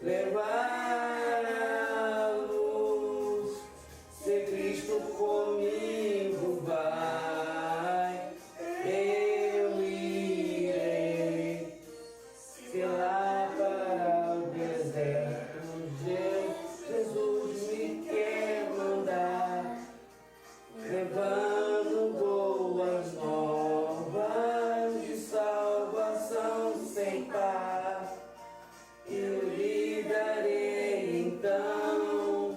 levar a luz. Se Cristo comigo vai, eu irei. Se lá para o deserto Jesus me quer mandar, levando boas novas de salvação sem par. Eu lhe darei então,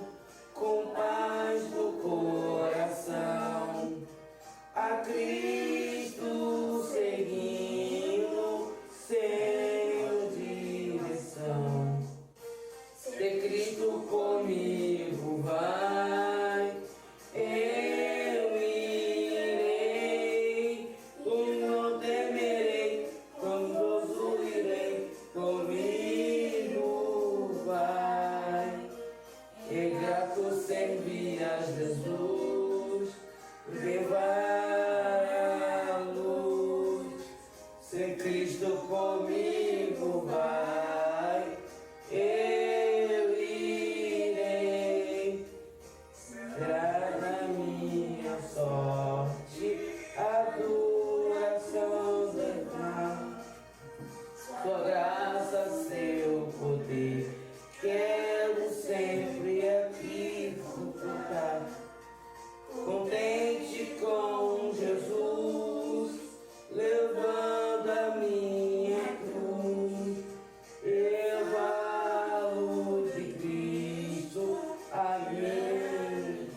com paz no coração, a Cristo seguindo, sem direção. Se Cristo comigo vai, eu irei, não temerei, com gozo irei, comigo vai. É grato servir a Jesus, levar a luz. Se Cristo comigo vai, eu irei. Será na minha sorte a duração da sua graça, seu poder, quero sempre aqui contar. Contente com Jesus, levando a minha cruz, eu falo de Cristo, amém.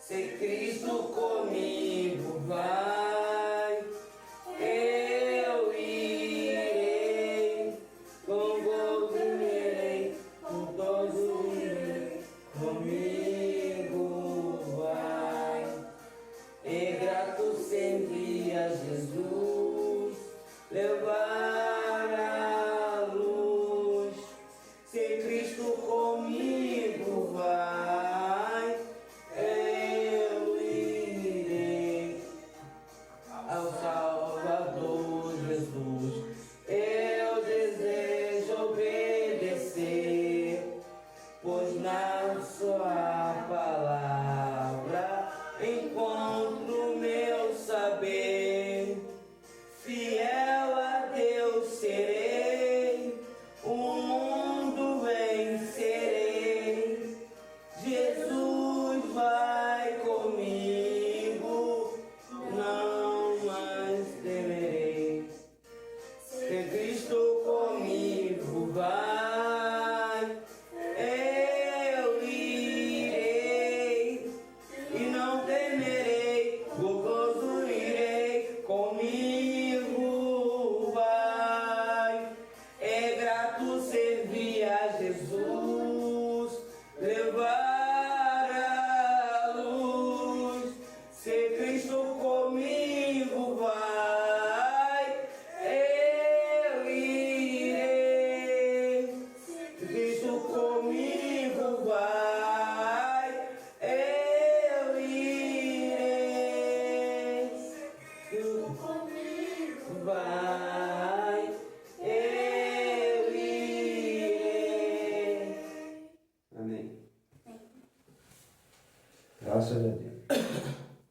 Se Cristo comigo vai, eu irei, com gozo irei, com gozo irei, comigo vai. É grato servir a Jesus, levar a luz. Se Cristo comigo vai, eu irei. Ao Salvador Jesus eu desejo obedecer, pois na sua palavra encontro meu saber. Fiel a Deus serei, o mundo vencerei. Jesus vai comigo, não mais temerei. Se Cristo comigo vai, eu irei, e não temerei, o gozo irei, comigo vai. É grato servir a Jesus, levar a luz. Se Cristo comigo vai, eu irei. Se Cristo comigo vai, eu irei. Se comigo vai, eu irei. Amém. Graças a Deus.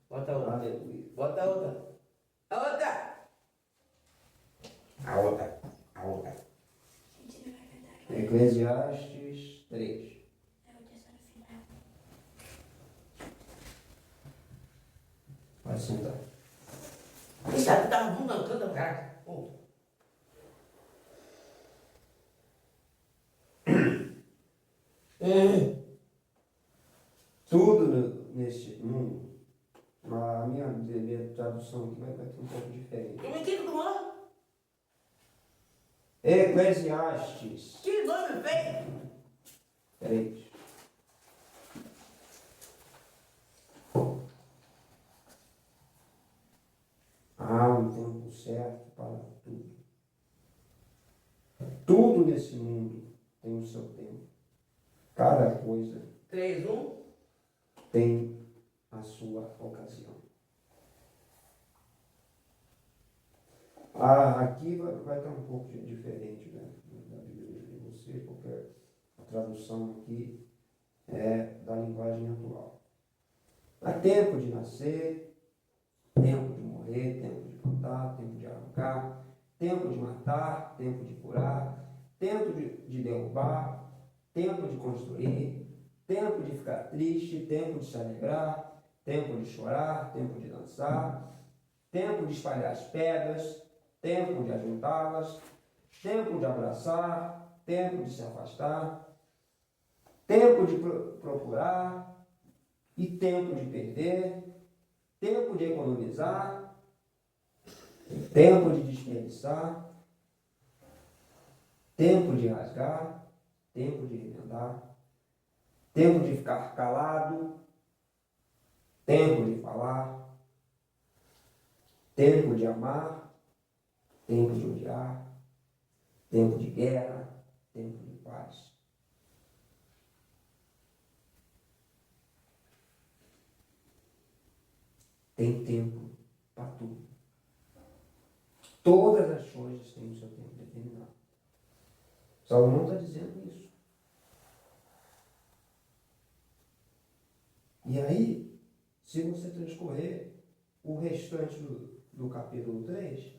Bota a outra. Aleluia. Bota a outra. A outra! A outra. A outra. Gente, ele vai cantar aqui. Eclesiastes 3. É o terceiro final. Pode sentar. Isso aí tá bom, não, canta, cara. Pô. Tudo neste mundo, a minha tradução aqui vai ter um pouco diferente. Eu me entendo do ano. Eclesiastes Que nome feio. 3. Há um tempo certo para tudo. Tudo nesse mundo tem o seu tempo. Cada coisa 3, 1. tem a sua ocasião. Aqui vai estar um pouco diferente, né, porque a tradução aqui é da linguagem atual. Há tempo de nascer, tempo de morrer, tempo de plantar, tempo de arrancar, tempo de matar, tempo de curar, tempo de derrubar, tempo de construir, tempo de ficar triste, tempo de se alegrar, tempo de chorar, tempo de dançar, tempo de espalhar as pedras, tempo de ajuntá-las, tempo de abraçar, tempo de se afastar, tempo de procurar e tempo de perder, tempo de economizar, tempo de desperdiçar, tempo de rasgar, tempo de remendar, tempo de ficar calado, tempo de falar, tempo de amar, tempo de odiar, tempo de guerra, tempo de paz. Tem tempo para tudo. Todas as coisas têm o seu tempo determinado. Salomão está dizendo isso. E aí, se você transcorrer o restante do capítulo 3,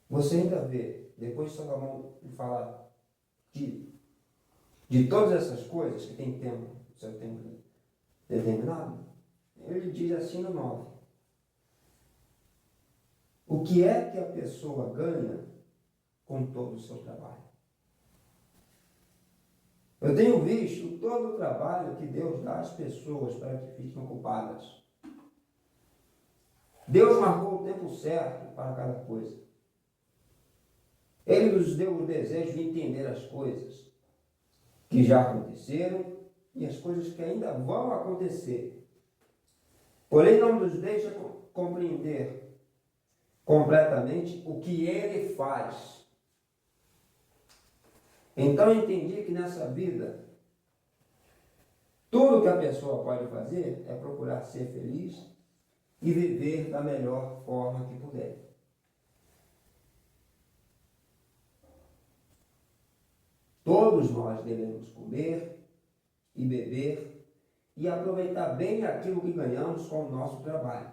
você ainda vê, depois de Salomão falar de todas essas coisas que tem tempo, seu tempo determinado, ele diz assim no 9. O que é que a pessoa ganha com todo o seu trabalho? Eu tenho visto todo o trabalho que Deus dá às pessoas para que fiquem ocupadas. Deus marcou o tempo certo para cada coisa. Ele nos deu o desejo de entender as coisas que já aconteceram e as coisas que ainda vão acontecer. Porém, não nos deixa compreender completamente o que Ele faz. Então eu entendi que nessa vida, tudo que a pessoa pode fazer é procurar ser feliz e viver da melhor forma que puder. Todos nós devemos comer e beber e aproveitar bem aquilo que ganhamos com o nosso trabalho.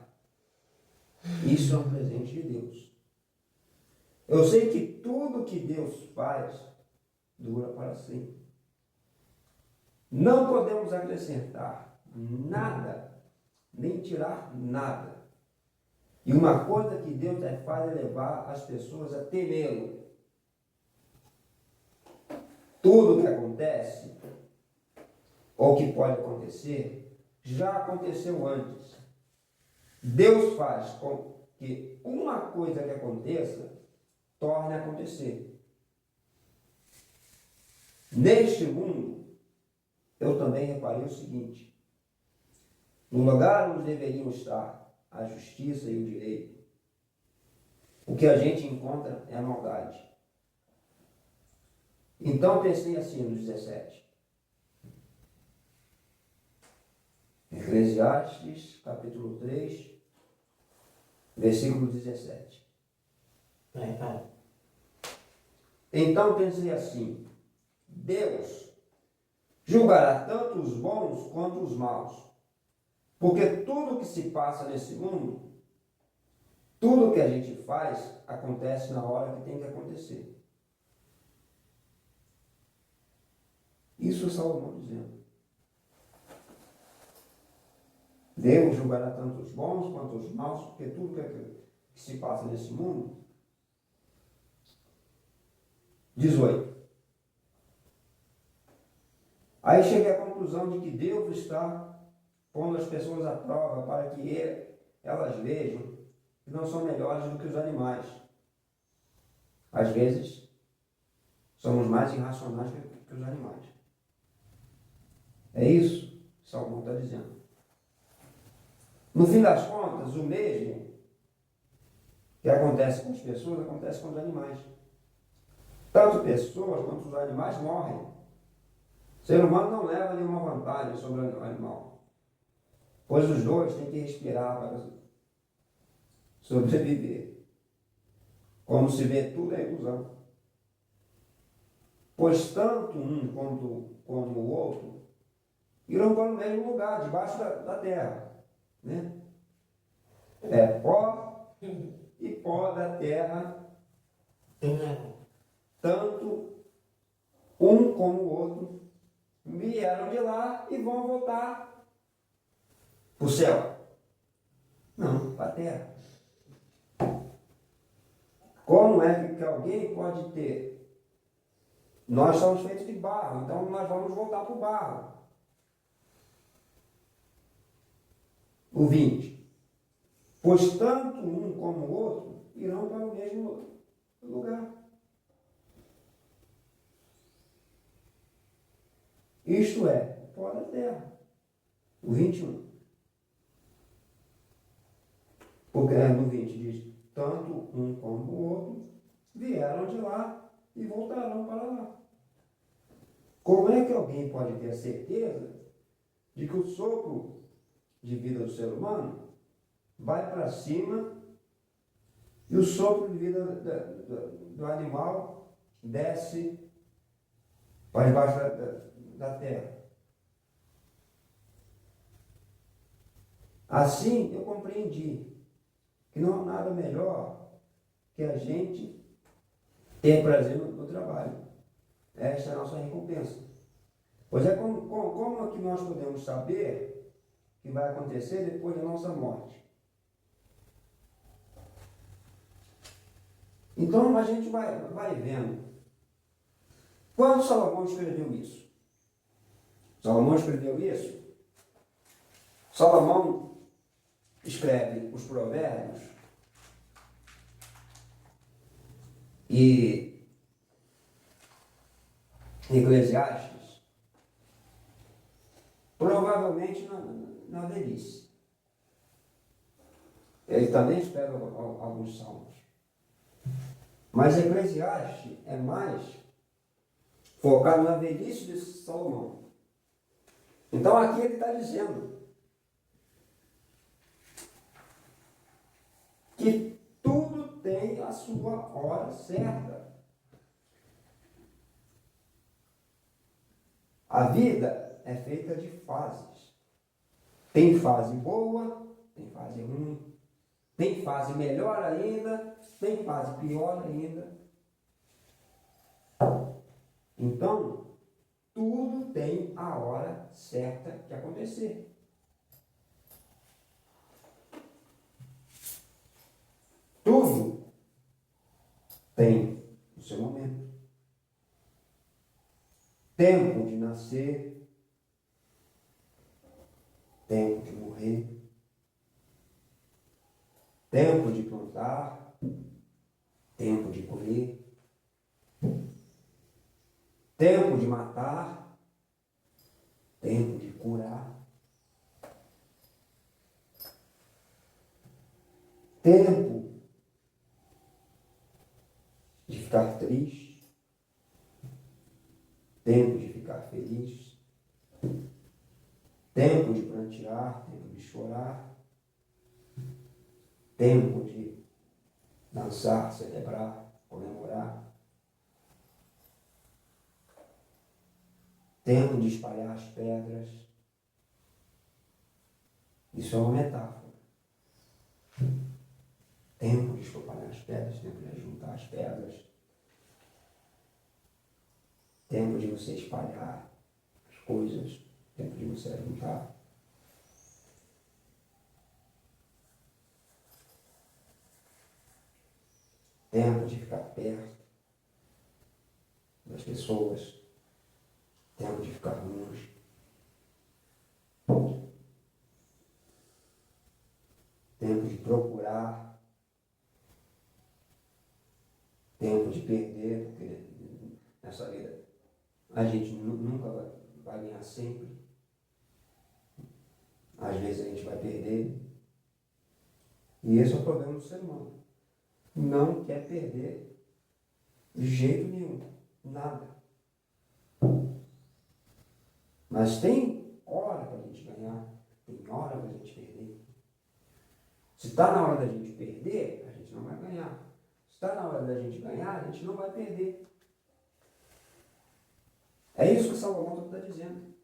Isso é um presente de Deus. Eu sei que tudo que Deus faz dura para sempre. Não podemos acrescentar nada, nem tirar nada. E uma coisa que Deus faz é levar as pessoas a temê-lo. Tudo que acontece, ou que pode acontecer, já aconteceu antes. Deus faz com que uma coisa que aconteça, torne a acontecer. Neste mundo, eu também reparei o seguinte: no lugar onde deveriam estar a justiça e o direito, o que a gente encontra é a maldade. Então pensei assim no 17. Eclesiastes, capítulo 3, versículo 17. Então pensei assim: Deus julgará tanto os bons quanto os maus, porque tudo que se passa nesse mundo, tudo que a gente faz, acontece na hora que tem que acontecer. Isso é Salomão dizendo. Deus julgará tanto os bons quanto os maus, porque tudo que se passa nesse mundo. 18. Aí cheguei à conclusão de que Deus está pondo as pessoas à prova para que elas vejam que não são melhores do que os animais. Às vezes, somos mais irracionais que os animais. É isso que Salomão está dizendo. No fim das contas, o mesmo que acontece com as pessoas, acontece com os animais. Tanto pessoas quanto os animais morrem. O ser humano não leva nenhuma vantagem sobre o animal, pois os dois têm que respirar para sobreviver. Como se vê, tudo é ilusão. Pois tanto um como o outro irão para o mesmo lugar, debaixo da terra. Né? É pó e pó da terra, tanto um como o outro vieram de lá e vão voltar para o céu. Não, para a terra. Como é que alguém pode ter? Nós somos feitos de barro, então nós vamos voltar para o barro. O 20. Pois tanto um como o outro irão para o mesmo lugar. Isto é, o pó da terra. O 21. Porque no 20 diz, tanto um como o outro vieram de lá e voltarão para lá. Como é que alguém pode ter a certeza de que o sopro de vida do ser humano vai para cima e o sopro de vida do animal desce para debaixo da terra? Assim eu compreendi que não há nada melhor que a gente ter prazer no trabalho. Esta é a nossa recompensa. Pois é como é que nós podemos saber o que vai acontecer depois da nossa morte? Então a gente vai vendo. Quando Salomão escreveu isso? Salomão escreveu isso? Salomão escreve os provérbios e Eclesiastes, provavelmente na velhice. Ele também escreve alguns salmos. Mas Eclesiastes é mais focado na velhice de Salomão. Então aqui ele está dizendo que tudo tem a sua hora certa. A vida é feita de fases. Tem fase boa, tem fase ruim, tem fase melhor ainda, tem fase pior ainda. Então, tudo tem a hora certa de acontecer. Tudo tem o seu momento. Tempo de nascer, tempo de morrer, tempo de plantar, tempo de colher, tempo de matar, tempo de curar, tempo de ficar triste, tempo de ficar feliz, tempo de prantear, tempo de chorar, tempo de dançar, celebrar, comemorar, tempo de espalhar as pedras. Isso é uma metáfora. Tempo de espalhar as pedras, tempo de juntar as pedras, tempo de você espalhar as coisas, tempo de você juntar. Tempo de ficar perto das pessoas, tempo de ficar longe. Tempo de procurar, tempo de perder, porque nessa vida a gente nunca vai ganhar sempre. Às vezes a gente vai perder. E esse é o problema do ser humano. Não quer perder de jeito nenhum, nada. Mas tem hora para a gente ganhar, tem hora para a gente perder. Se está na hora da gente perder, a gente não vai ganhar. Se está na hora da gente ganhar, a gente não vai perder. É isso que Salomão está dizendo.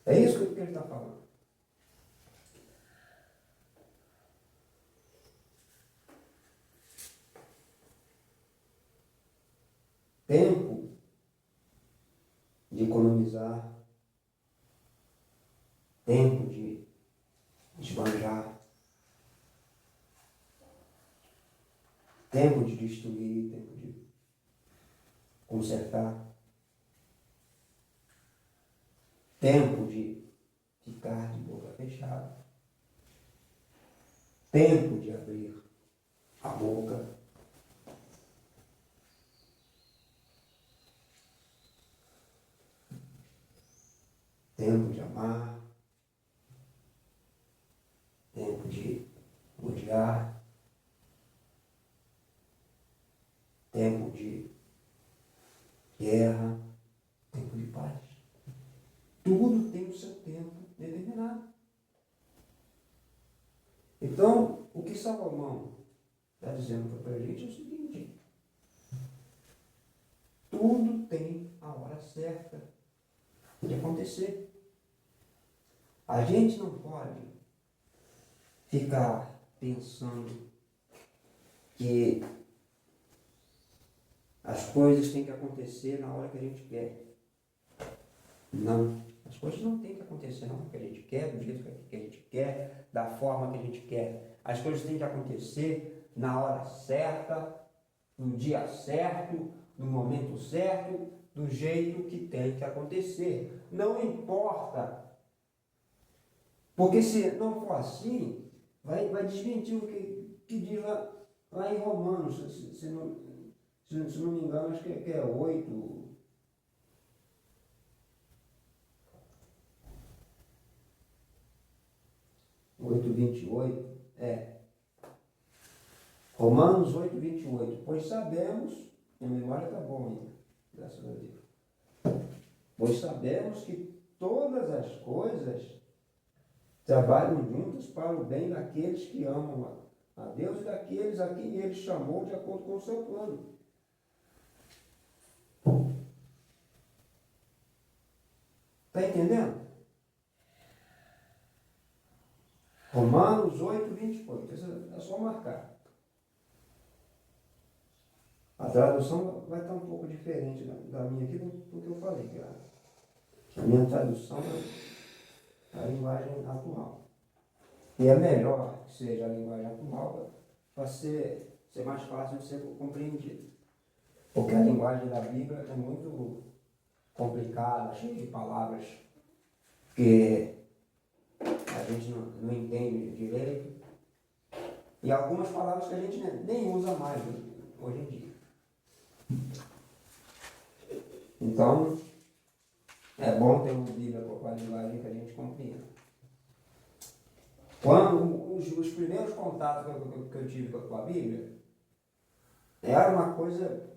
É isso que ele está falando. Tempo de economizar, tempo de esbanjar, tempo de destruir, tempo de consertar, tempo de ficar de boca fechada, tempo de abrir a boca, tempo de amar, tempo de odiar, tempo de guerra, tempo de paz. Tudo tem o seu tempo determinado. Então, o que Salomão está dizendo para a gente é o seguinte: tudo tem a hora certa de acontecer. A gente não pode ficar pensando que as coisas têm que acontecer na hora que a gente quer. Não. As coisas não têm que acontecer na hora que a gente quer, do jeito que a gente quer, da forma que a gente quer. As coisas têm que acontecer na hora certa, no dia certo, no momento certo, do jeito que tem que acontecer. Não importa. Porque se não for assim, vai desmentir o que diz lá em Romanos, se não me engano, acho que é 8. Oito, 28, Romanos 8, 28. Pois sabemos, a memória está boa ainda, graças a Deus. Pois sabemos que todas as coisas trabalham juntas para o bem daqueles que amam a Deus e daqueles a quem Ele chamou de acordo com o seu plano. Está entendendo? Romanos 8, 28. Isso é só marcar. A tradução vai estar um pouco diferente da minha aqui do que eu falei. A minha tradução é a linguagem atual. E é melhor que seja a linguagem atual para ser mais fácil de ser compreendido. Porque a linguagem da Bíblia é muito complicada, cheia de palavras que a gente não entende direito. E algumas palavras que a gente nem usa mais hoje em dia. Então, é bom ter uma Bíblia com a linguagem que a gente compreenda. Quando os primeiros contatos que eu tive com a Bíblia, era uma coisa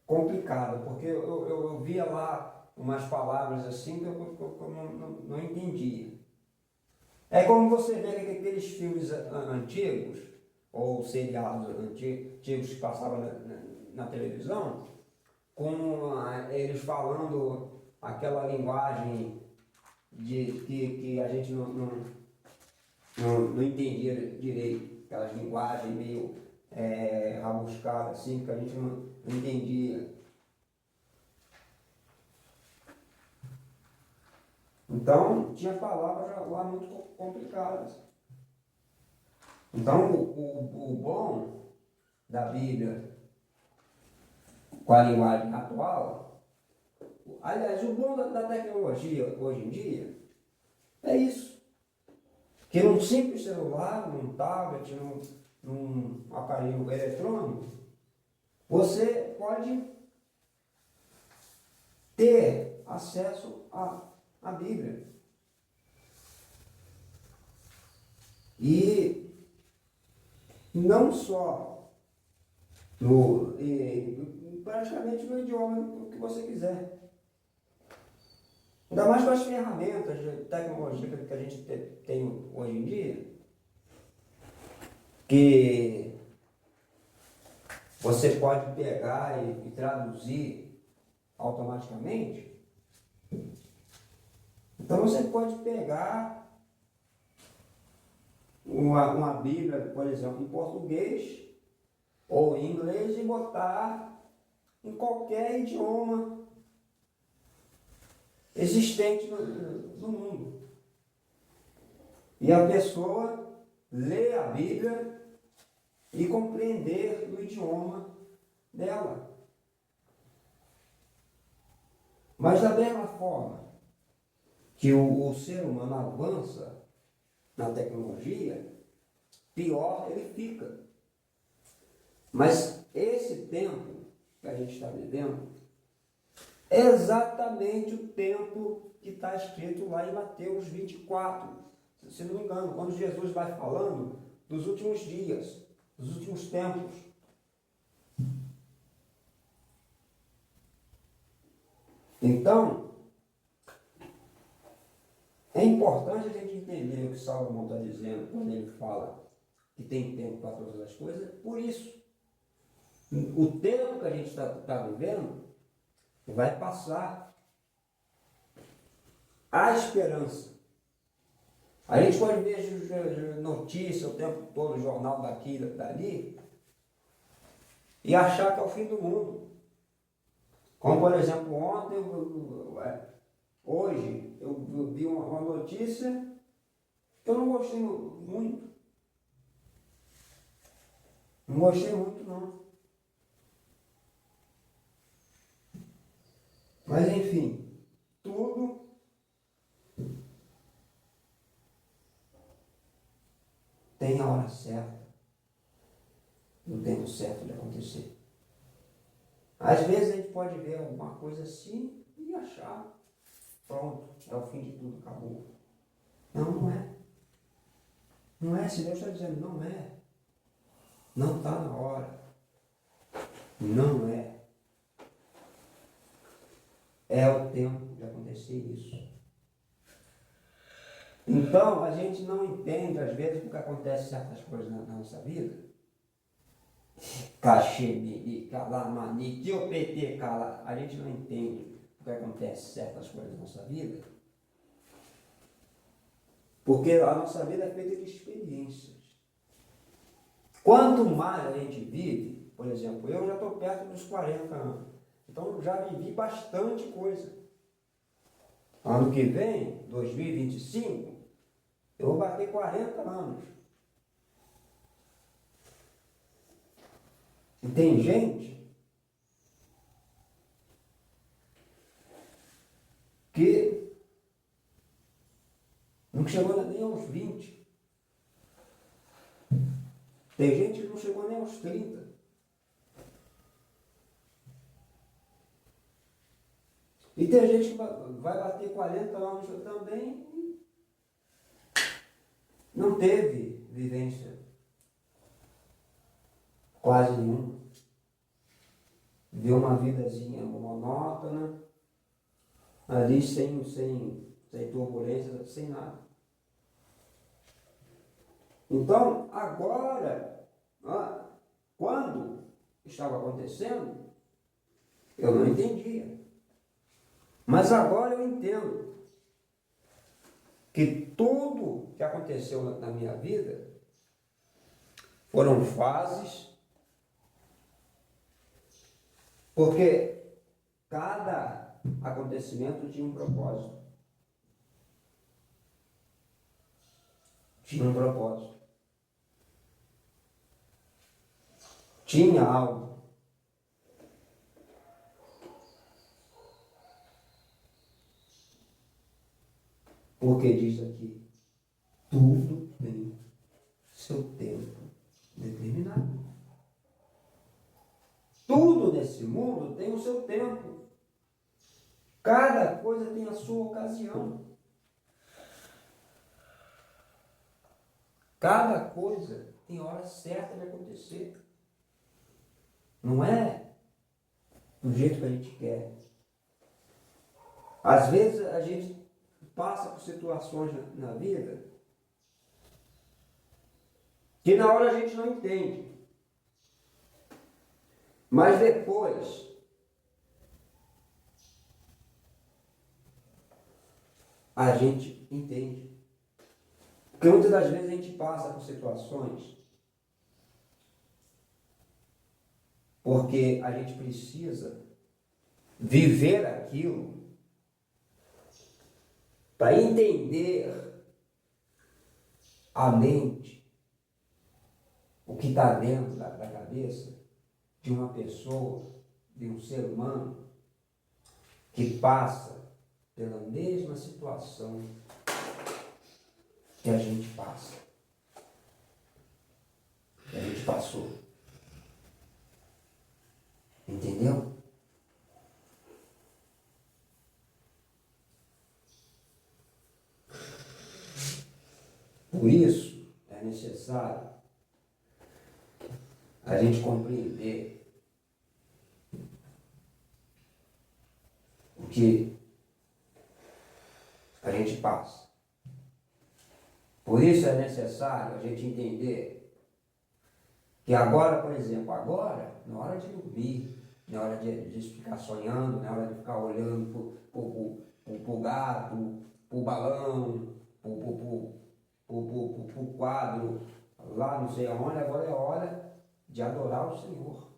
complicada, porque eu via lá umas palavras assim que eu não entendia. É como você vê aqueles filmes antigos, ou seriados antigos que passavam na televisão, com eles falando aquela linguagem que a gente não entendia direito, aquelas linguagens meio rabuscadas assim, que a gente não entendia. Então, tinha palavras lá muito complicadas. Então, o bom da Bíblia com a linguagem atual, aliás, o bom da tecnologia hoje em dia é isso. Que num simples celular, num tablet, num aparelho eletrônico, você pode ter acesso à Bíblia. E não só praticamente no idioma que você quiser. Ainda mais com as ferramentas de tecnologia que a gente tem hoje em dia, que você pode pegar e traduzir automaticamente. Então você pode pegar uma Bíblia, por exemplo, em português ou em inglês e botar em qualquer idioma existente no mundo. E a pessoa lê a Bíblia e compreender o idioma dela. Mas da mesma forma que o ser humano avança na tecnologia, pior ele fica. Mas esse tempo que a gente está vivendo é exatamente o tempo que está escrito lá em Mateus 24. Se não me engano, quando Jesus vai falando dos últimos dias, dos últimos tempos. Então, é importante a gente entender o que Salomão está dizendo quando ele fala que tem tempo para todas as coisas. Por isso, o tempo que a gente está vivendo vai passar. Há esperança. A gente pode ver notícia o tempo todo, jornal daqui e dali, e achar que é o fim do mundo. Como, por exemplo, ontem, hoje, eu vi uma notícia que eu não gostei muito. Não gostei muito, não. Mas, enfim, tudo tem a hora certa, no tempo certo de acontecer. Às vezes a gente pode ver alguma coisa assim e achar, pronto, é o fim de tudo, acabou. Não, não é. Não é, se Deus está dizendo, não é. Não está na hora. Não é. É o tempo de acontecer isso. Então, a gente não entende, às vezes, porque acontece certas coisas na nossa vida. Cachê, calamani, que o PT cala. A gente não entende porque acontece certas coisas na nossa vida. Porque a nossa vida é feita de experiências. Quanto mais a gente vive, por exemplo, eu já estou perto dos 40 anos. Então, já vivi bastante coisa. Ano que vem, 2025, eu vou bater 40 anos. E tem gente que não chegou nem aos 20. Tem gente que não chegou nem aos 30. E tem gente que vai bater 40 anos também e não teve vivência quase nenhuma. Viveu uma vidazinha monótona, ali sem turbulência, sem nada. Então, agora, quando estava acontecendo, eu não entendia. Mas agora eu entendo que tudo que aconteceu na minha vida foram fases, porque cada acontecimento tinha um propósito. Tinha um propósito. Tinha algo. Porque diz aqui, tudo tem seu tempo determinado. Tudo nesse mundo tem o seu tempo. Cada coisa tem a sua ocasião. Cada coisa tem hora certa de acontecer. Não é do jeito que a gente quer. Às vezes a gente passa por situações na vida que na hora a gente não entende. Mas depois, a gente entende. Porque muitas das vezes a gente passa por situações porque a gente precisa viver aquilo para entender a mente, o que está dentro da cabeça de uma pessoa, de um ser humano que passa pela mesma situação que a gente passa, que a gente passou. Entendeu? Por isso é necessário a gente compreender o que a gente passa. Por isso é necessário a gente entender que agora, por exemplo, agora, na hora de dormir, na hora de ficar sonhando, na hora de ficar olhando pro gato, pro balão, pro quadro, lá não sei aonde, agora é hora de adorar o Senhor.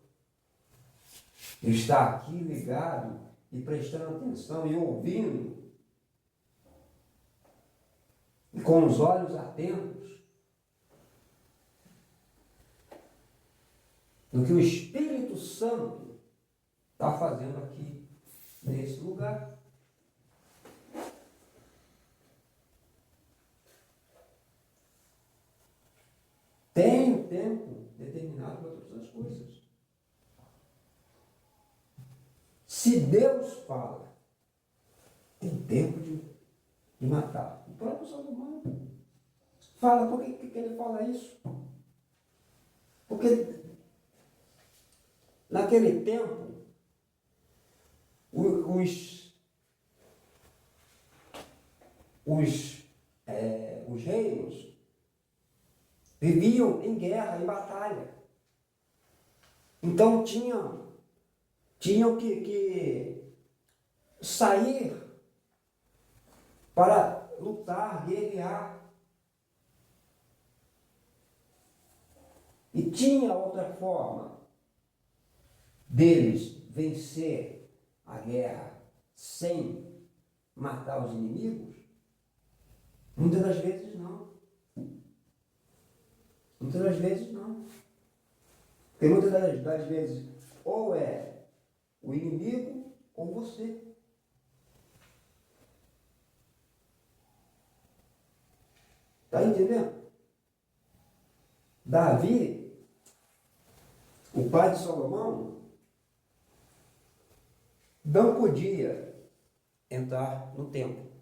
Estar aqui ligado e prestando atenção e ouvindo, e com os olhos atentos no que o Espírito Santo está fazendo aqui, nesse lugar. Tem um tempo determinado para todas as coisas. Se Deus fala, tem tempo de matar. O próprio Salomão fala, por que ele fala isso? Porque naquele tempo, os reinos viviam em guerra, em batalha. Então tinham que sair para lutar, guerrear. E tinha outra forma deles vencer a guerra sem matar os inimigos? Muitas das vezes não. Muitas das vezes não. Porque muitas das vezes ou é o inimigo ou você. Está entendendo? Davi, o pai de Salomão, não podia entrar no templo.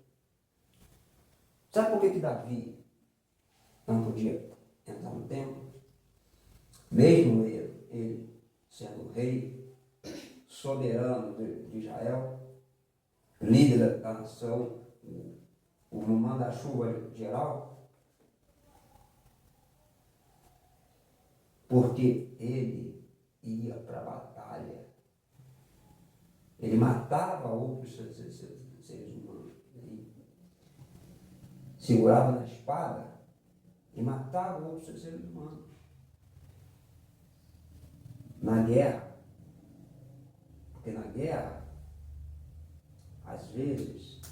Sabe por que Davi não podia entrar no templo? Mesmo ele sendo rei, soberano de Israel, líder da nação, o manda-chuva geral, porque ele ia para a batalha. Ele matava outros seres humanos. Ele segurava na espada e matava outros seres humanos. Na guerra. Porque na guerra, às vezes,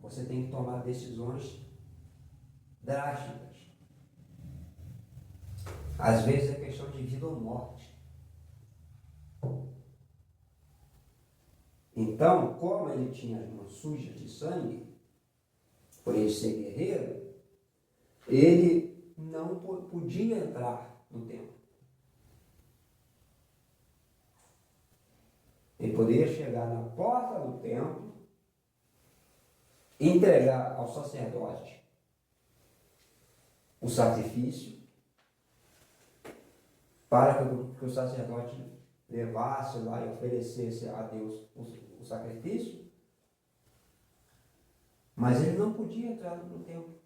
você tem que tomar decisões drásticas. Às vezes é questão de vida ou morte. Então, como ele tinha as mãos sujas de sangue, por ele ser guerreiro, ele não podia entrar no templo. Ele poderia chegar na porta do templo, entregar ao sacerdote o sacrifício, para que o sacerdote levasse lá e oferecesse a Deus o sacrifício, mas ele não podia entrar no templo.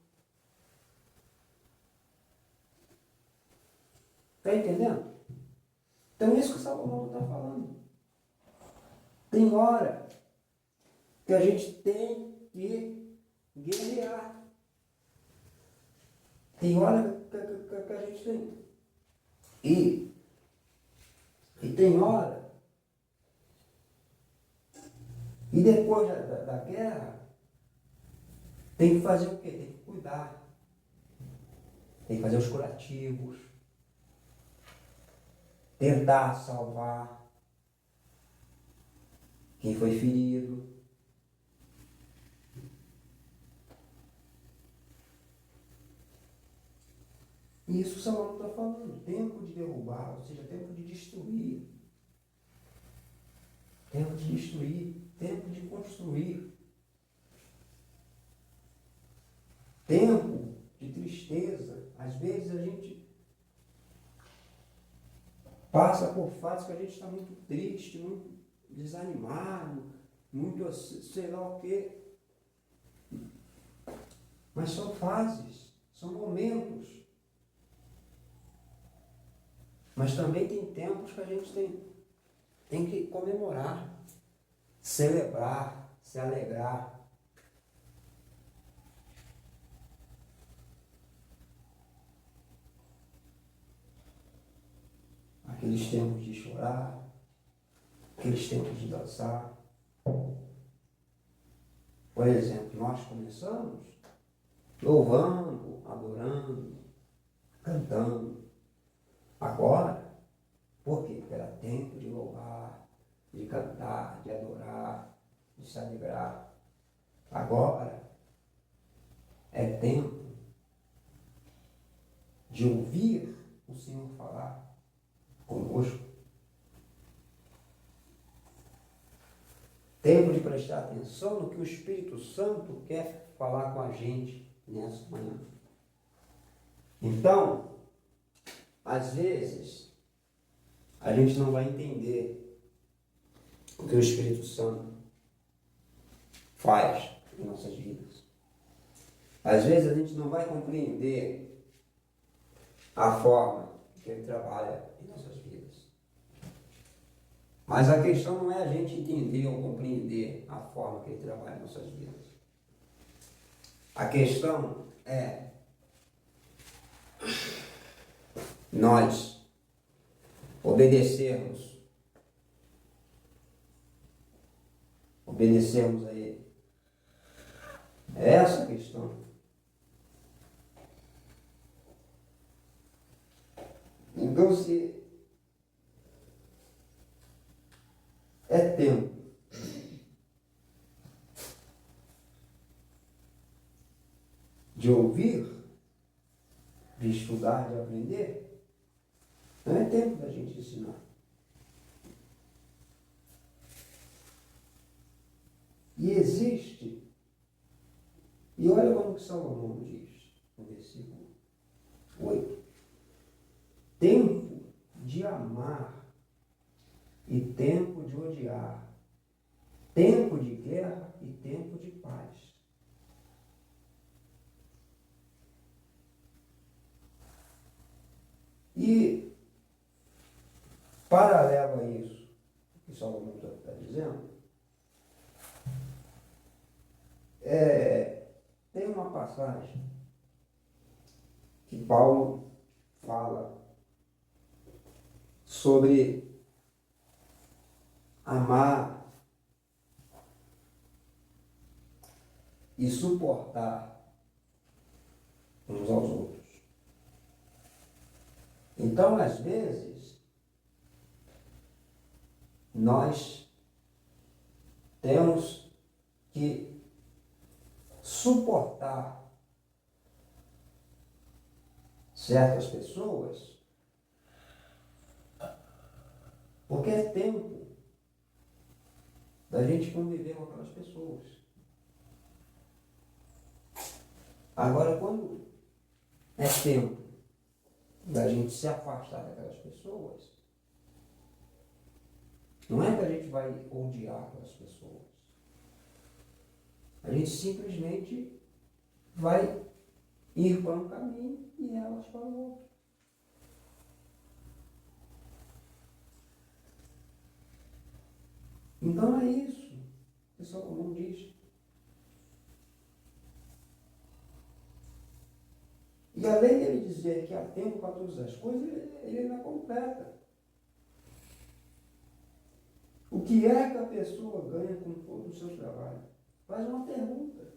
Está entendendo? Então, isso que o Salomão está falando. Tem hora que a gente tem que guerrear. Tem hora que a gente tem. E tem hora. E depois da guerra, tem que fazer o quê? Tem que cuidar. Tem que fazer os curativos. Tentar salvar quem foi ferido. E isso o Salomão está falando. Tempo de derrubar, ou seja, tempo de destruir. Tempo de destruir. Tempo de construir. Tempo de tristeza. Às vezes a gente passa por fases que a gente está muito triste, muito desanimado, muito sei lá o quê. Mas são fases, são momentos. Mas também tem tempos que a gente tem que comemorar, celebrar, se alegrar. Aqueles tempos de chorar, aqueles tempos de dançar. Por exemplo, nós começamos louvando, adorando, cantando. Agora, por quê? Porque era tempo de louvar, de cantar, de adorar, de se alegrar. Agora é tempo de ouvir o Senhor falar conosco. Tempo de prestar atenção no que o Espírito Santo quer falar com a gente nessa manhã. Então, às vezes, a gente não vai entender o que o Espírito Santo faz em nossas vidas. Às vezes, a gente não vai compreender a forma que ele trabalha em nossas vidas. Mas a questão não é a gente entender ou compreender a forma que ele trabalha em nossas vidas. A questão é nós obedecermos a ele. É essa a questão. Então, se é tempo de ouvir, de estudar, de aprender, não é tempo da gente ensinar. E existe, e olha como que Salomão diz, no versículo 8, tempo de amar e tempo de odiar, tempo de guerra e tempo de paz. E, paralelo a isso, que Salomão está dizendo, tem uma passagem que Paulo fala sobre amar e suportar uns aos outros. Então, às vezes, nós temos que suportar certas pessoas, porque é tempo da gente conviver com aquelas pessoas. Agora, quando é tempo da gente se afastar daquelas pessoas, não é que a gente vai odiar aquelas pessoas. A gente simplesmente vai ir para um caminho e elas para o outro. Então é isso. O pessoal comum diz. E além dele dizer que há tempo para todas as coisas, ele ainda completa. O que é que a pessoa ganha com todo o seu trabalho? Faz uma pergunta.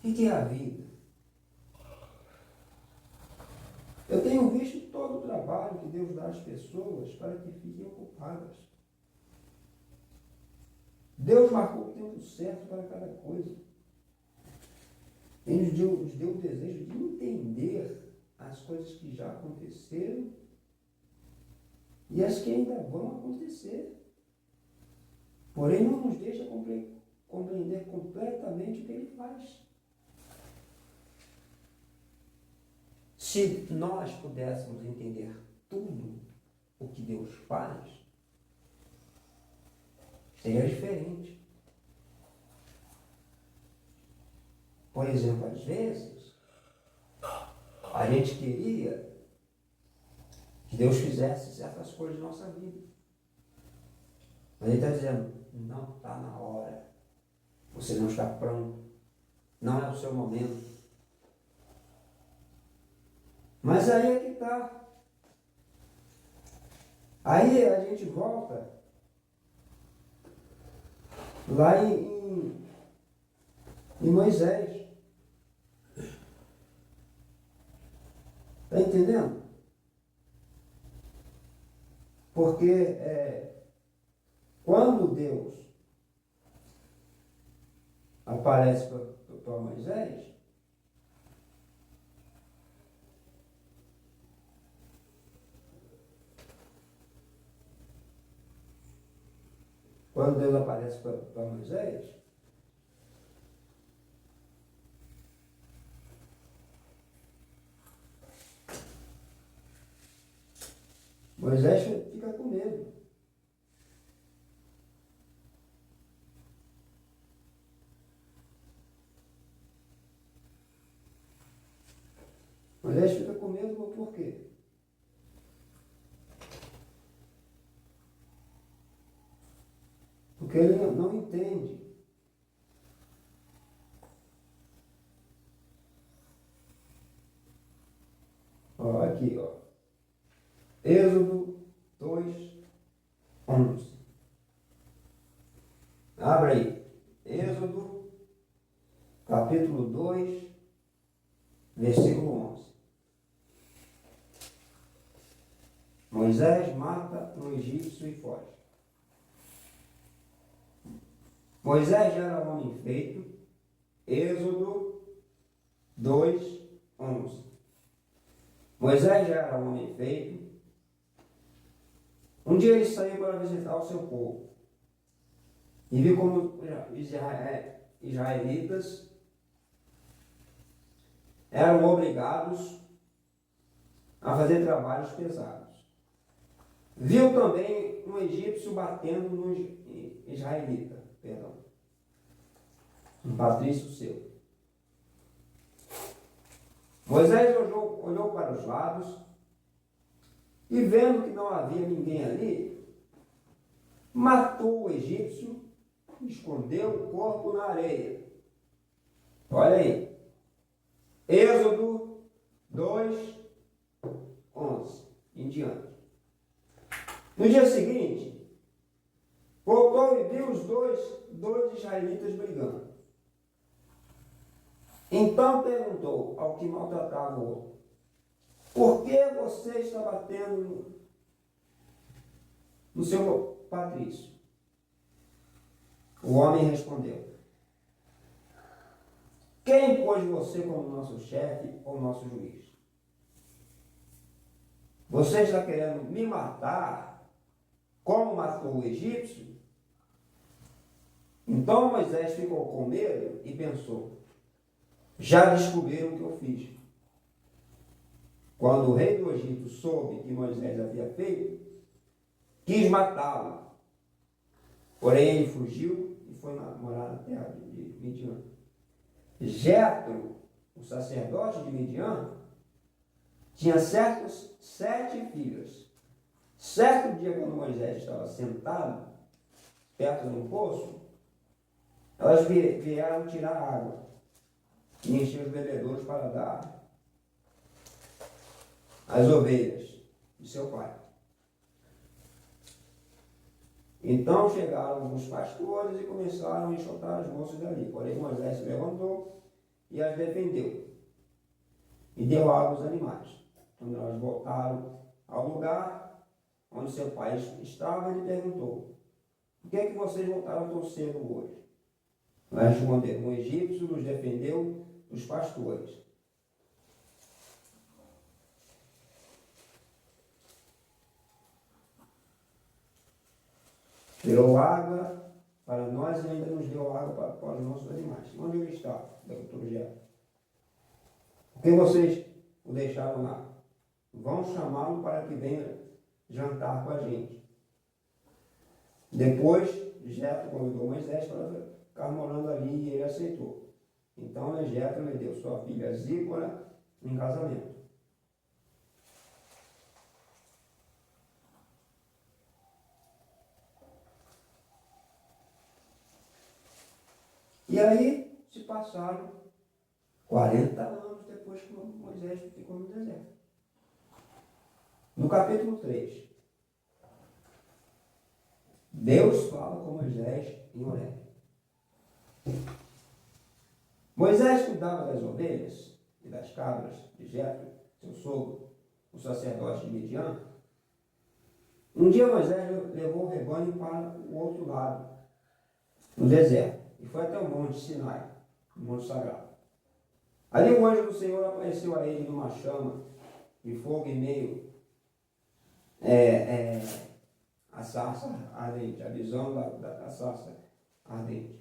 O que é a vida? Eu tenho visto todo o trabalho que Deus dá às pessoas para que fiquem ocupadas. Deus marcou o tempo certo para cada coisa. Ele nos deu o desejo de entender as coisas que já aconteceram e as que ainda vão acontecer. Porém, não nos deixa compreender completamente o que ele faz. Se nós pudéssemos entender tudo o que Deus faz, seria diferente. Por exemplo, às vezes, a gente queria que Deus fizesse certas coisas na nossa vida. Mas Ele está dizendo, não está na hora. Você não está pronto. Não é o seu momento. Mas aí é que está. Aí a gente volta lá em Moisés. Está entendendo? Porque quando Deus aparece para Moisés, Moisés fica com medo. Moisés fica com medo por quê? Porque ele não entende. Ó, aqui, ó. Êxodo 2:11. Abra aí. Êxodo, capítulo 2, versículo 11. Moisés mata um egípcio e foge. Moisés já era homem feito. Êxodo 2:11. Moisés já era homem feito. Um dia ele saiu para visitar o seu povo e viu como os israelitas eram obrigados a fazer trabalhos pesados. Viu também um egípcio batendo no israelita, um patrício seu. Moisés olhou para os lados e, vendo que não havia ninguém ali, matou o egípcio e escondeu o corpo na areia. Olha aí. Êxodo 2:11 em diante. No dia seguinte, voltou e viu os dois israelitas brigando. Então perguntou ao que maltratava o outro: por que você está batendo no seu patrício? O homem respondeu: quem pôs você como nosso chefe ou nosso juiz? Você está querendo me matar como matou o egípcio? Então Moisés ficou com medo e pensou: já descobriram o que eu fiz. Quando o rei do Egito soube que Moisés havia feito, quis matá-lo. Porém ele fugiu e foi morar na terra de Midian. Jetro, o sacerdote de Midian, tinha 7 filhas. Certo dia, quando Moisés estava sentado perto de um poço, elas vieram tirar água e encher os bebedouros para dar às ovelhas de seu pai. Então chegaram os pastores e começaram a enxotar as moças dali. Porém Moisés se levantou e as defendeu e deu água aos animais. Quando elas voltaram ao lugar onde seu pai estava, ele perguntou: por que é que vocês voltaram tão cedo hoje? Elas responderam: o egípcio nos defendeu dos pastores. Tirou água para nós e ainda nos deu água para os nossos animais. Onde ele está? Perguntou Jefté. Por que vocês o deixaram lá? Vão chamá-lo para que venha jantar com a gente. Depois, Jefté convidou Moisés para ficar morando ali e ele aceitou. Então Jefté lhe deu sua filha Zípora em casamento. E aí se passaram 40 anos depois que Moisés ficou no deserto. No capítulo 3, Deus fala com Moisés em Horebe. Moisés cuidava das ovelhas e das cabras de Jetro, seu sogro, o sacerdote de Midian. Um dia Moisés levou o rebanho para o outro lado, no deserto, e foi até o monte Sinai, o monte sagrado. Ali o anjo do Senhor apareceu a ele numa chama de fogo em meio a sarça ardente, a visão da sarça ardente.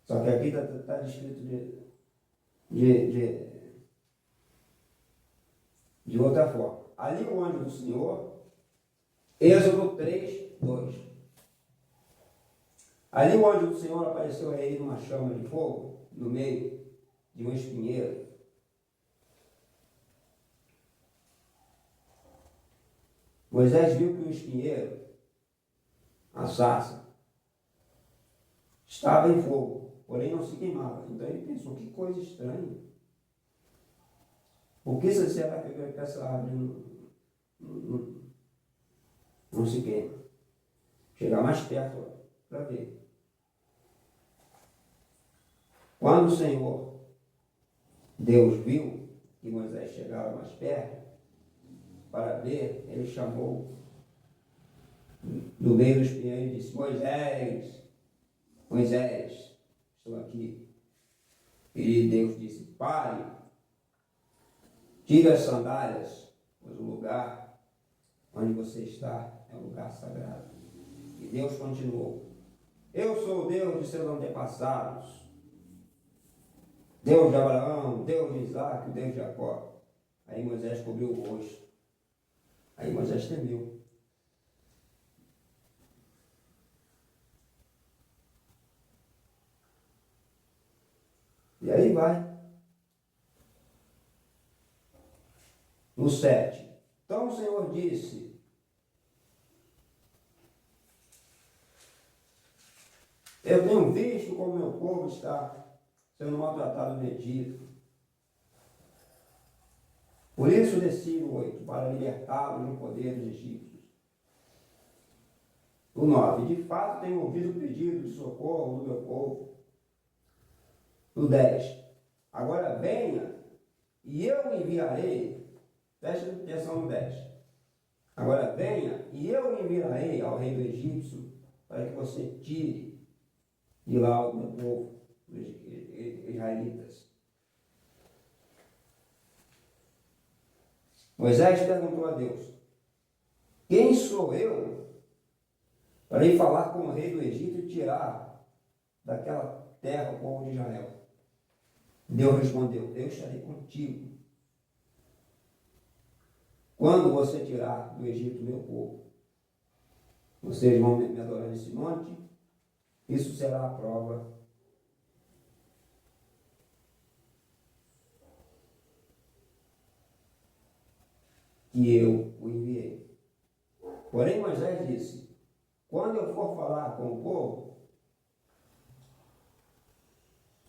Só que aqui está descrito de outra forma. Ali o anjo do Senhor, Êxodo 3, 2. Ali o anjo do Senhor apareceu a ele numa chama de fogo, no meio de um espinheiro. Moisés viu que o espinheiro, a sarça, estava em fogo, porém não se queimava. Então ele pensou: que coisa estranha. Por que será que essa árvore não se queima? Chegar mais perto para ver. Quando o Senhor, Deus, viu que Moisés chegava mais perto para ver, ele chamou do meio do espinheiro e disse: Moisés, Moisés, estou aqui. E Deus disse: pare, tire as sandálias, pois o lugar onde você está é um lugar sagrado. E Deus continuou: eu sou o Deus de seus antepassados, Deus de Abraão, Deus de Isaac, Deus de Jacó. Aí Moisés cobriu o rosto. Aí Moisés temeu. E aí vai. No 7. Então o Senhor disse: eu tenho visto como meu povo está sendo maltratado no Egito. Por isso desci no 8, para libertá-los do poder dos egípcios. O 9. De fato tenho ouvido o pedido de socorro do meu povo. O 10. Agora venha e eu enviarei. Preste atenção no 10. Agora venha e eu enviarei ao rei do egípcio para que você tire de lá o meu povo, os israelitas. Moisés perguntou a Deus: quem sou eu para ir falar com o rei do Egito e tirar daquela terra o povo de Israel? Deus respondeu: eu estarei contigo quando você tirar do Egito o meu povo. Vocês vão me adorar nesse monte. Isso será a prova que eu o enviei. Porém Moisés disse: quando eu for falar com o povo,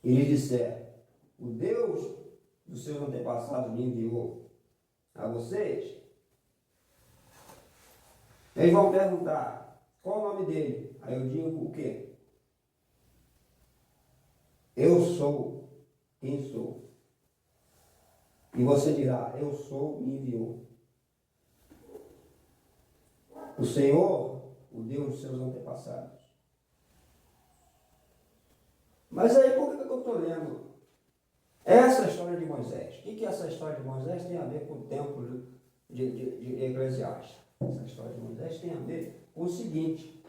e lhes disser, o Deus dos seus antepassados me enviou a vocês, eles vão perguntar, qual o nome dele? Aí eu digo o quê? Eu sou quem sou. E você dirá, eu sou, me enviou. O Senhor, o Deus dos seus antepassados. Mas aí, por que eu estou lendo essa história de Moisés? O que essa história de Moisés tem a ver com o tempo de Eclesiastes? Essa história de Moisés tem a ver com o seguinte.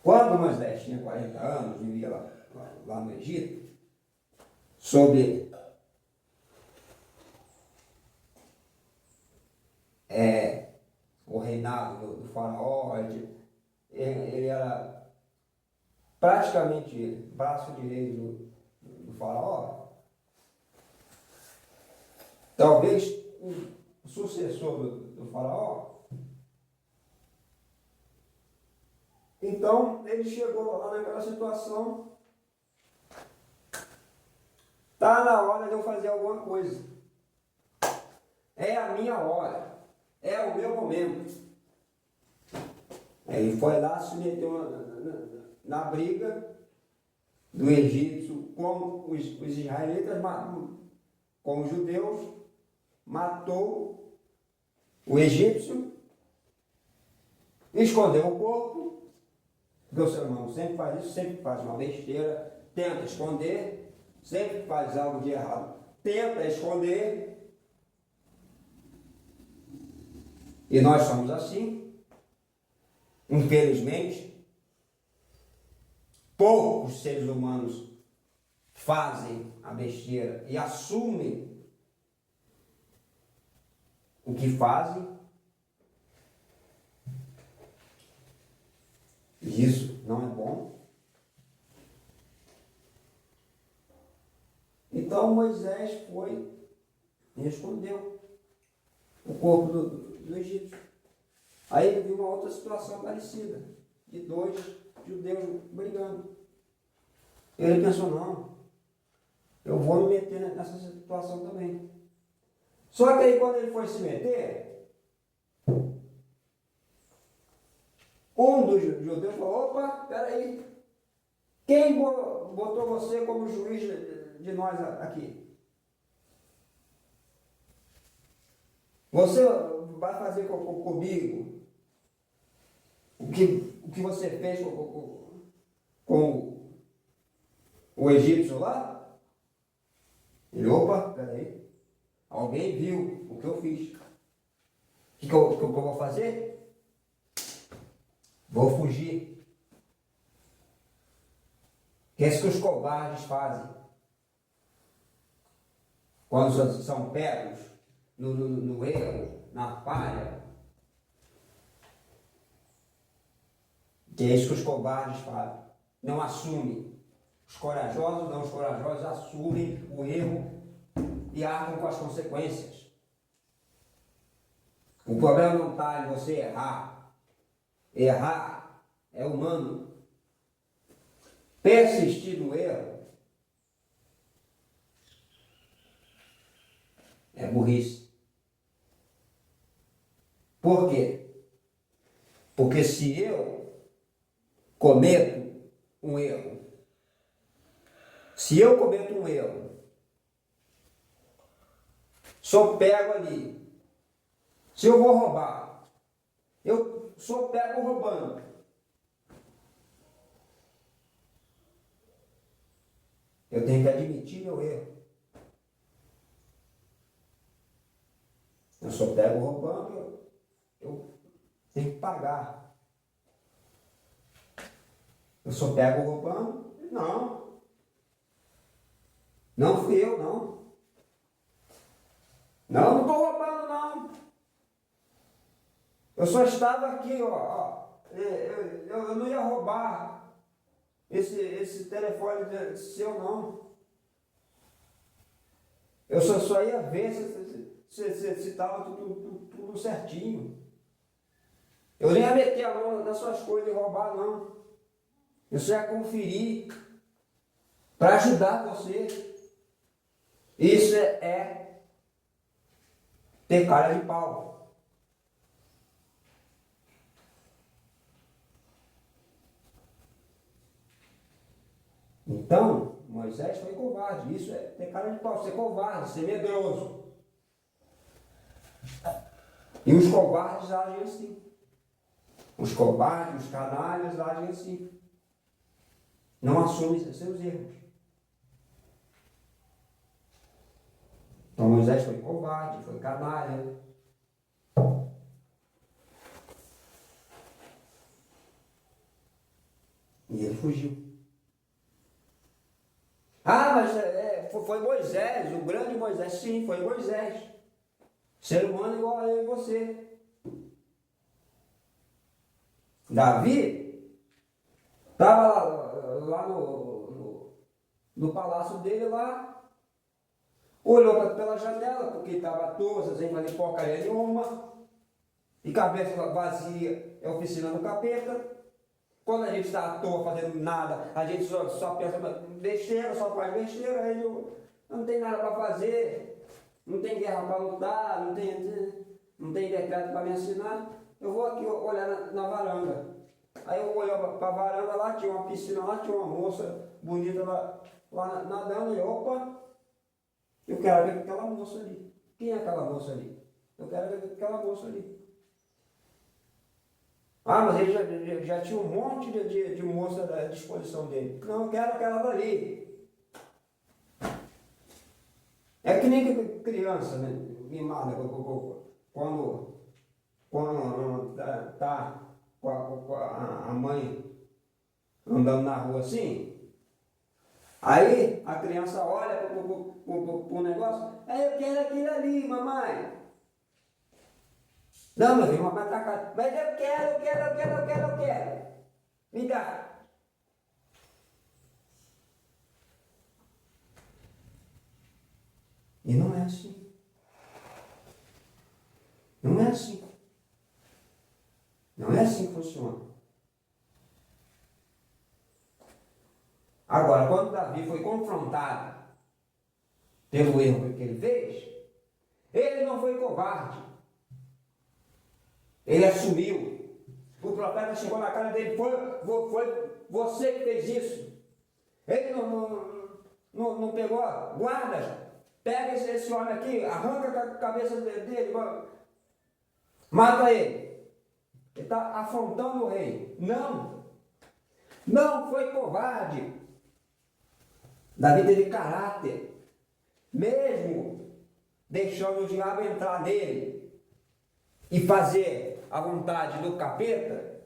Quando Moisés tinha 40 anos, vivia lá no Egito, sob o reinado do faraó, ele era praticamente braço direito do faraó. Talvez o sucessor do faraó. Então, ele chegou lá naquela situação. Está na hora de eu fazer alguma coisa. É a minha hora. É o meu momento. Ele foi lá, se meteu na briga do egípcio com os israelitas, com os judeus, matou o egípcio, escondeu o corpo, porque o ser humano sempre faz isso, sempre faz uma besteira, tenta esconder, sempre faz algo de errado, tenta esconder, e nós somos assim, infelizmente. Poucos seres humanos fazem a besteira e assumem o que fazem. Isso não é bom. Então Moisés foi e escondeu o corpo do egípcio. Aí ele viu uma outra situação parecida, de dois judeus brigando. Ele pensou, não, eu vou me meter nessa situação também. Só que aí quando ele foi se meter, um dos judeus falou, opa, peraí, quem botou você como juiz de nós aqui? Você vai fazer comigo o que você fez com o egípcio lá? Ele, opa, peraí, alguém viu o que eu fiz. O que eu vou fazer? Vou fugir. Que é isso que os covardes fazem. Quando são pegos no erro, na falha. Que é isso que os covardes fazem. Não assumem. Os corajosos assumem o erro e arcam com as consequências. O problema não está em você errar. Errar é humano. Persistir no erro é burrice. Por quê? Porque se eu cometo um erro, sou pego ali. Se eu vou roubar, eu sou pego roubando. Eu tenho que admitir meu erro. Eu sou pego roubando, eu tenho que pagar. Eu sou pego roubando? Não. Não fui eu, não. Não estou roubando, não. Eu só estava aqui, ó. Eu não ia roubar esse telefone seu, não. Eu só ia ver se estava tudo certinho. Eu nem ia meter a mão nas suas coisas e roubar, não. Eu só ia conferir para ajudar você. Isso é ter cara de pau. Então, Moisés foi covarde. Isso é ter cara de pau, ser covarde, ser medroso. E os covardes agem assim. Os covardes, os canalhas agem assim. Não assumem seus erros. Então Moisés foi covarde, foi canalha. E ele fugiu. Ah, mas foi Moisés, o grande Moisés. Sim, foi Moisés. Ser humano igual a eu e você. Davi estava lá no palácio dele lá, olhou pela janela, porque estava tosa, sem fazer porcaria nenhuma, e cabeça vazia é oficina do capeta. Quando a gente está à toa fazendo nada, a gente só pensa besteira, só faz besteira, aí não tem nada para fazer, não tem guerra para lutar, não tem decreto para me ensinar. Eu vou aqui olhar na varanda. Aí eu olhava para a varanda, lá tinha uma piscina, lá tinha uma moça bonita lá nadando, e opa, eu quero ver aquela moça ali. Quem é aquela moça ali? Eu quero ver aquela moça ali. Ah, mas ele já tinha um monte de moça à disposição dele. Não, eu quero aquela dali. É que nem criança, né? Mimada, quando tá com a mãe andando na rua assim, aí a criança olha pro negócio, eu quero aquilo ali, mamãe. Não, meu filho, mamãe tá cá. Mas eu quero. Me dá. E não é assim. Não é assim. Não é assim que funciona. Agora, quando Davi foi confrontado pelo erro que ele fez, ele não foi covarde. Ele assumiu. O profeta chegou na cara dele, foi você que fez isso. Ele não pegou, guarda, pega esse homem aqui, arranca a cabeça dele, mata ele. Ele está afrontando o rei. Não foi covarde. Davi teve caráter, mesmo deixando o diabo entrar nele e fazer a vontade do capeta,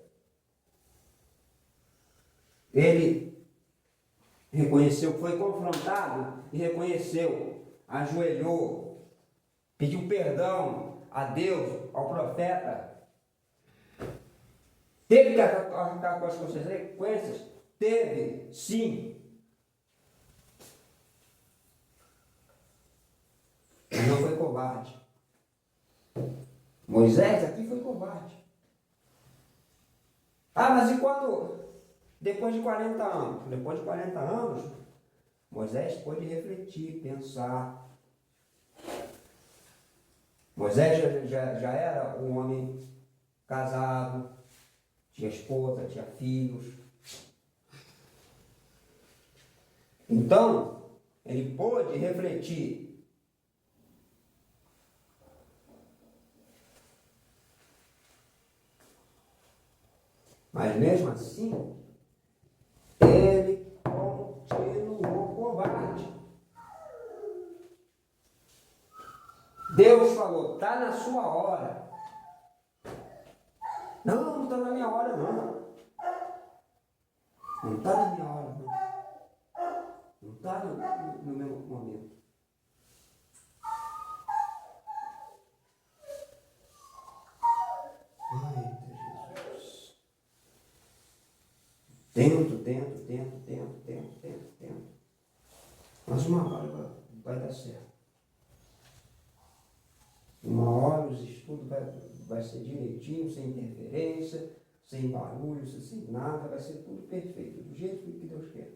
ele reconheceu que foi confrontado e reconheceu, ajoelhou, pediu perdão a Deus, ao profeta. Teve que arcar com as consequências? Teve, sim. Mas não foi covarde. Moisés aqui foi covarde. Ah, mas e quando? Depois de 40 anos. Depois de 40 anos, Moisés pôde refletir, pensar. Moisés já era um homem casado, tinha esposa, tinha filhos. Então, ele pôde refletir. Mas mesmo assim, ele continuou covarde. Deus falou, está na sua hora. Não está na minha hora, não. Não está na minha hora, não. Não está no meu momento. Ai, Jesus. Tento. Mas uma hora vai dar certo. Uma hora os estudos vai vai ser direitinho, sem interferência, sem barulho, sem nada, vai ser tudo perfeito, do jeito que Deus quer.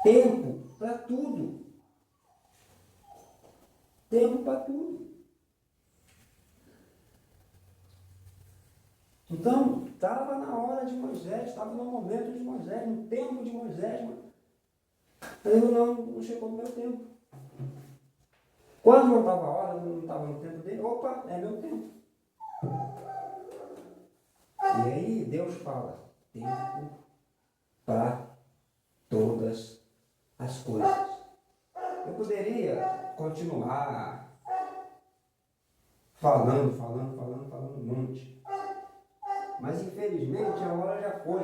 Tempo para tudo. Tempo para tudo. Então, estava na hora de Moisés, estava no momento de Moisés, no tempo de Moisés, mas ainda não chegou o meu tempo. Quando não estava a hora, não estava no tempo dele, opa, é meu tempo. E aí Deus fala, tempo para todas as coisas. Eu poderia continuar falando um monte. Mas infelizmente a hora já foi.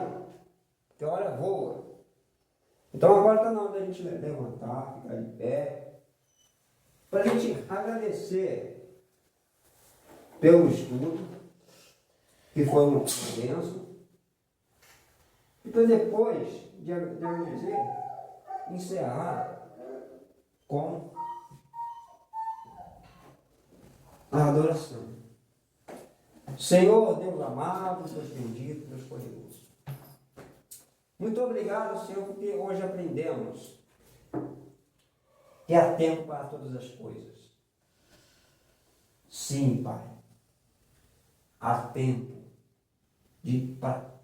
Porque a hora voa. Então agora está na hora da gente levantar, ficar de pé. Para a gente agradecer pelo estudo, que foi uma bênção. E para depois de agradecer, encerrar com a adoração. Senhor, Deus amado, Deus bendito, Deus poderoso. Muito obrigado, Senhor, porque hoje aprendemos que há tempo para todas as coisas. Sim, Pai. Há tempo para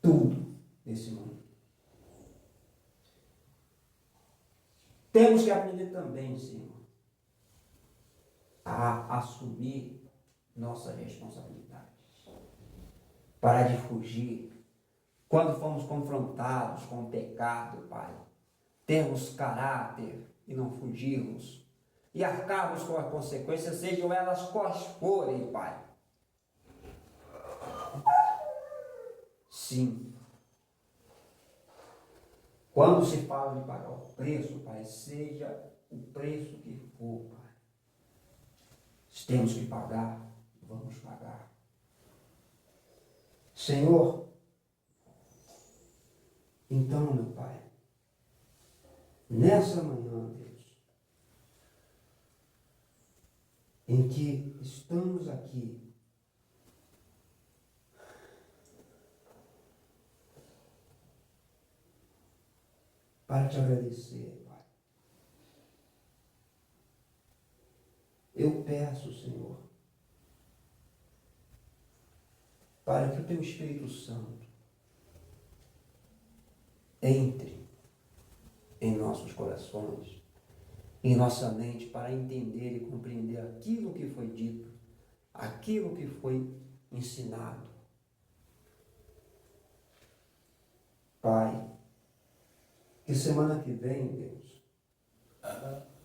tudo nesse mundo. Temos que aprender também, Senhor, a assumir nossa responsabilidade. Parar de fugir. Quando fomos confrontados com o pecado, Pai, termos caráter e não fugirmos. E arcarmos com as consequências, sejam elas quais forem, Pai. Sim. Quando se fala de pagar o preço, Pai, seja o preço que for, Pai. Se temos que pagar, vamos pagar. Senhor, então, meu Pai, nessa manhã, Deus, em que estamos aqui, para te agradecer, Pai. Eu peço, Senhor, para que o Teu Espírito Santo entre em nossos corações, em nossa mente, para entender e compreender aquilo que foi dito, aquilo que foi ensinado. Pai, que semana que vem, Deus,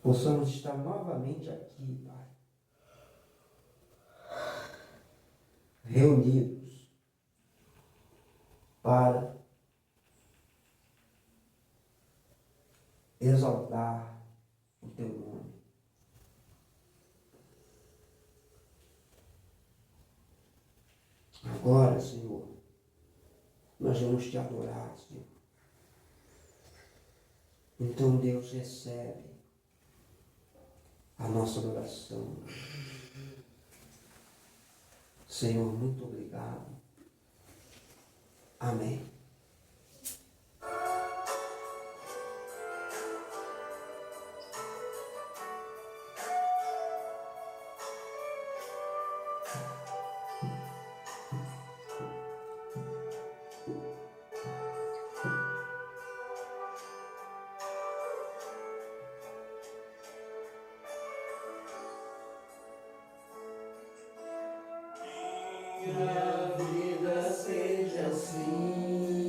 possamos estar novamente aqui, Pai, reunidos para exaltar o Teu nome. Agora, Senhor, nós vamos Te adorar, Senhor. Então, Deus, recebe a nossa adoração. Senhor, muito obrigado. Amém. Que a vida seja assim.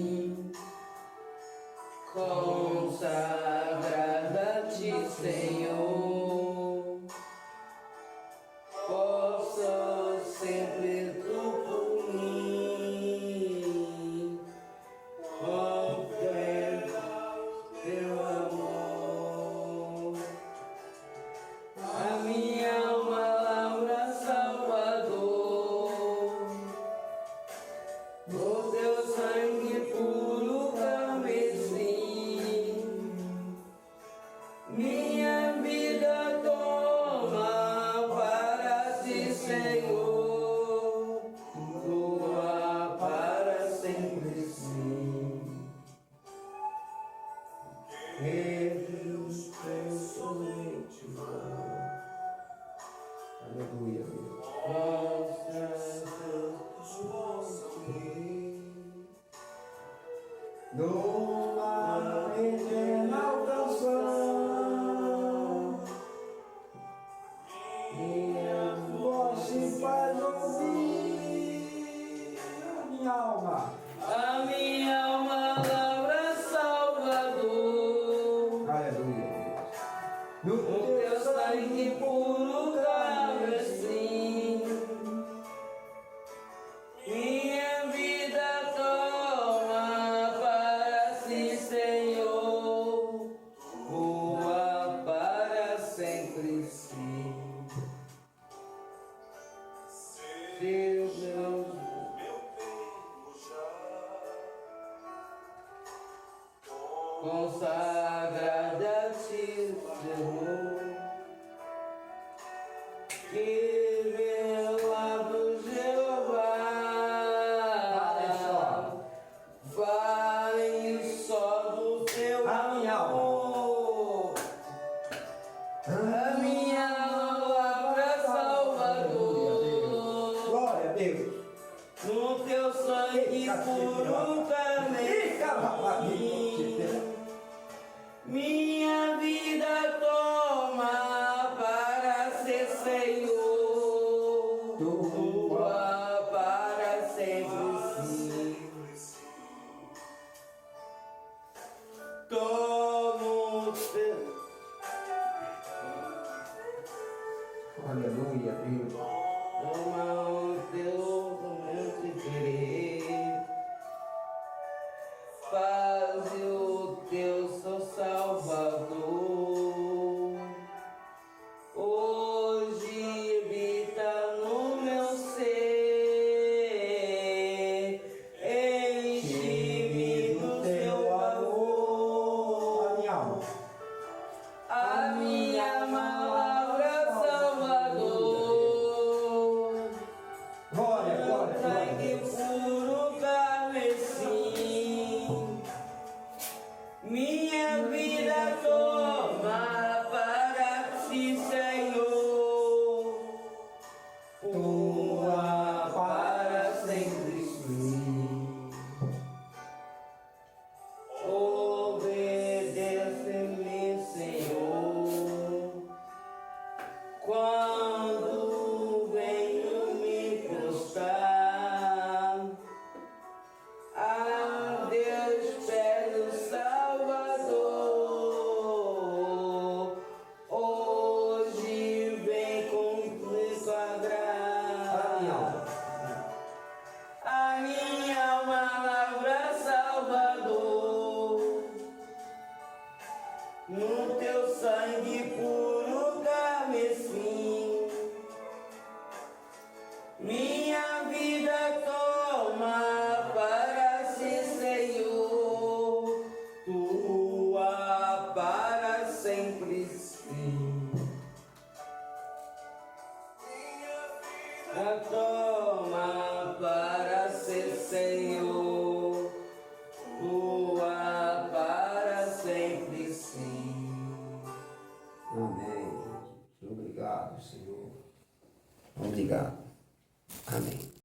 numa eterna canção, minha voz se faz ouvir, minha alma. A minha alma lavra Salvador. Aleluia. O teu sangue puro carmesim, minha vida toma para si, Senhor, tua para sempre sim. Deus, consagrada a ti, Senhor, que velado Jeová, fale só do teu A minha amor, a minha palavra Salvador, Glória a Deus. no teu sangue puro carmesim. Minha vida toma para ser Senhor, tua para sempre sim. Tomo teu, Aleluia, Deus. toma o teu meu te querer, faz o teu sou Salvador. Hoje habita no meu ser, enche-me do teu amor. A minha alma. A minha palavra Salvador, Glória, glória, sangue glória. puro carmesim, minha vida toma para si, Senhor, tua para sempre sim. Obedece-me, Senhor, quando venho me prostrar a Deus pede Salvador. Hoje vem cumprir com a graça. A minha palavra Salvador, no teu sangue puro carmesim, minha vida toma para si, Senhor, tua para sempre sim. A toma para ser Senhor, tua para sempre sim. Amém. Obrigado, Senhor. Obrigado. Amém.